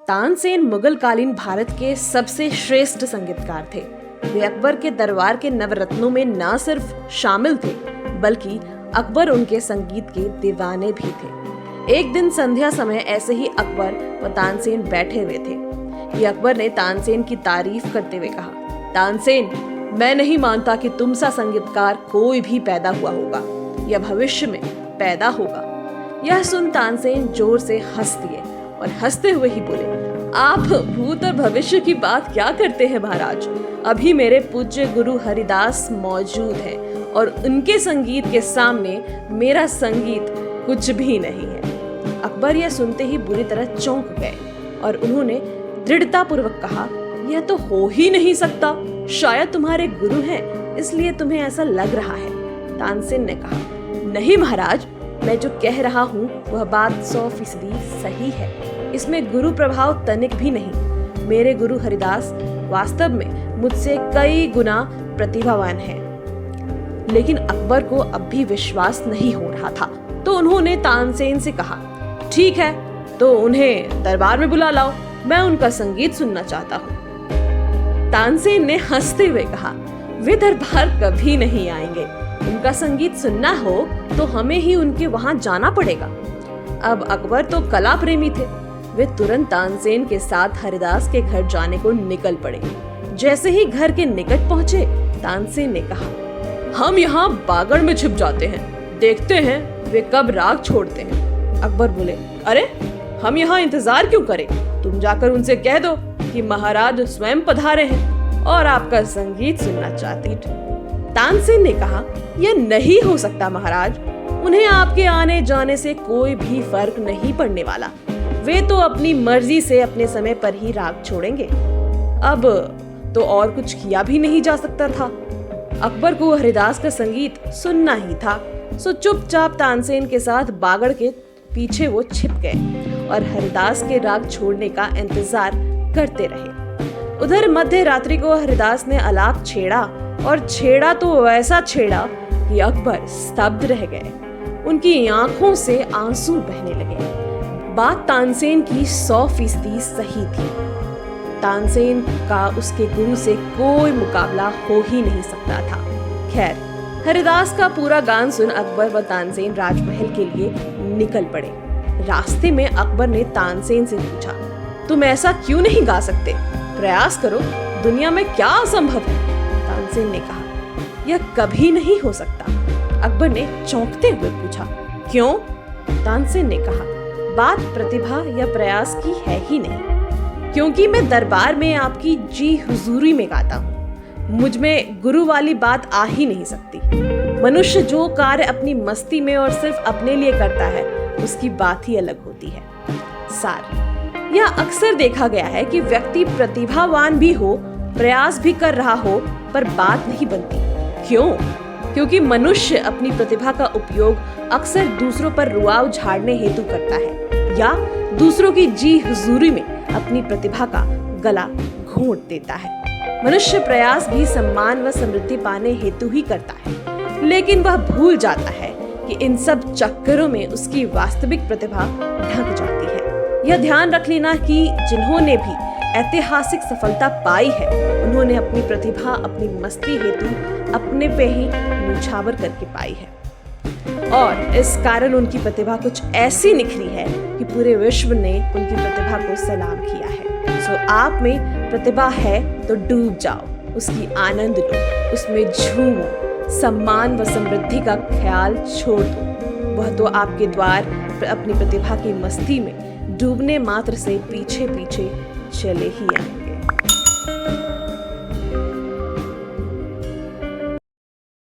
तानसेन मुगल कालीन भारत के सबसे श्रेष्ठ संगीतकार थे। वे अकबर के दरबार के नवरत्नों में न सिर्फ शामिल थे, बल्कि अकबर उनके संगीत के दीवाने भी थे। एक दिन संध्या समय ऐसे ही अकबर व तानसेन बैठे हुए थे कि अकबर ने तानसेन की तारीफ करते हुए कहा, तानसेन, मैं नहीं मानता कि तुम सा संगीतकार कोई भी पैदा हुआ होगा या भविष्य में पैदा होगा। यह सुन तानसेन जोर से हंस दिए और हंसते हुए ही बोले, आप भूत और भविष्य की बात क्या करते हैं महाराज? अभी मेरे पूज्य गुरु हरिदास मौजूद हैं और उनके संगीत के सामने मेरा संगीत कुछ भी नहीं है। अकबर यह सुनते ही बुरी तरह चौंक गए और उन्होंने दृढ़ता पूर्वक कहा, यह तो हो ही नहीं सकता, शायद तुम्हारे गुरु हैं इसलिए तुम्हें ऐसा लग रहा है। तानसेन ने कहा, नहीं महाराज, मैं जो कह रहा हूँ वह बात 100% सही है। इसमें गुरु प्रभाव तनिक भी नहीं। मेरे गुरु हरिदास वास्तव में मुझसे कई गुना प्रतिभावान हैं। लेकिन अकबर को अब भी विश्वास नहीं हो रहा था, तो उन्होंने तानसेन से कहा, ठीक है, तो उन्हें दरबार में बुला लाओ, मैं उनका संगीत सुनना चाहता हूँ। तानसेन ने हंसते हुए कहा, वे दरबार कभी नहीं आएंगे। उनका संगीत सुनना हो तो हमें ही उनके वहां जाना पड़ेगा। अब अकबर तो कला प्रेमी थे। वे तुरंत तानसेन के साथ हरिदास के घर जाने को निकल पड़े। जैसे ही घर के निकट पहुंचे, तानसेन ने कहा, हम यहाँ बागड़ में छिप जाते हैं, देखते हैं वे कब राग छोड़ते हैं। अकबर बोले, अरे हम यहाँ इंतजार क्यों करें? तुम जाकर उनसे कह दो कि महाराज स्वयं पधारे हैं और आपका संगीत सुनना चाहती थी। तानसेन ने कहा, यह नहीं हो सकता महाराज, उन्हें आपके आने जाने से कोई भी फर्क नहीं पड़ने वाला। वे तो अपनी मर्जी से अपने समय पर ही राग छोड़ेंगे। अब तो और कुछ किया भी नहीं जा सकता था। अकबर को हरिदास का संगीत सुनना ही था, सो चुपचाप तानसेन के साथ बागड़ के पीछे वो छिप गए और हरिदास के राग छोड़ने का इंतजार करते रहे। उधर मध्य रात्रि को हरिदास ने आलाप छेड़ा और छेड़ा तो वैसा छेड़ा कि अकबर स्तब्ध रह गए। उनकी आंखों से आंसू बहने लगे। बात तानसेन की 100% सही थी। तानसेन का उसके गुरु से कोई मुकाबला हो ही नहीं सकता था। खैर, हरिदास का पूरा गान सुन अकबर व तानसेन राजमहल के लिए निकल पड़े। रास्ते में अकबर ने तानसेन से पूछा, तुम ऐसा क्यों नहीं गा सकते? प्रयास करो, दुनिया में क्या असंभव है? तानसेन ने कहा, यह कभी नहीं हो सकता। अकबर ने चौंकते हुए पूछा, क्यों? तानसेन ने कहा, बात प्रतिभा या प्रयास की है ही नहीं, क्योंकि मैं दरबार में आपकी जी हुजूरी में गाता हूँ। मुझ में गुरु वाली बात आ ही नहीं सकती। मनुष्य जो कार्य अपनी मस्ती में और सिर्फ अपने लिए करता है, उसकी बात ही अलग होती है। सार, यह अक्सर देखा गया है कि व्यक्ति प्रतिभावान भी हो, प्रयास भी कर रहा हो, पर बात नहीं बनती। क्यों? क्योंकि मनुष्य अपनी प्रतिभा का उपयोग अक्सर दूसरों पर रुआव झाड़ने हेतु करता है या दूसरों की जी हुजूरी में अपनी प्रतिभा का गला घोंट देता है। मनुष्य प्रयास भी सम्मान व समृद्धि पाने हेतु ही करता है, लेकिन वह भूल जाता है कि इन सब चक्करों में उसकी वास्तविक प्रतिभा ढक जाती है। यह ध्यान रख लेना कि जिन्होंने भी ऐतिहासिक सफलता पाई है, उन्होंने अपनी प्रतिभा अपनी मस्ती हेतु अपने पे ही न्योछावर करके पाई है और इस कारण उनकी प्रतिभा कुछ ऐसी निखरी है कि पूरे विश्व ने उनकी प्रतिभा को सलाम किया है। सो आप में प्रतिभा है तो डूब जाओ, उसकी आनंद लो, उसमें झूमो, सम्मान व समृद्धि का ख्याल छोड़ दो। वह तो आपके द्वार अपनी प्रतिभा की मस्ती में डूबने मात्र से पीछे पीछे चले ही आएंगे।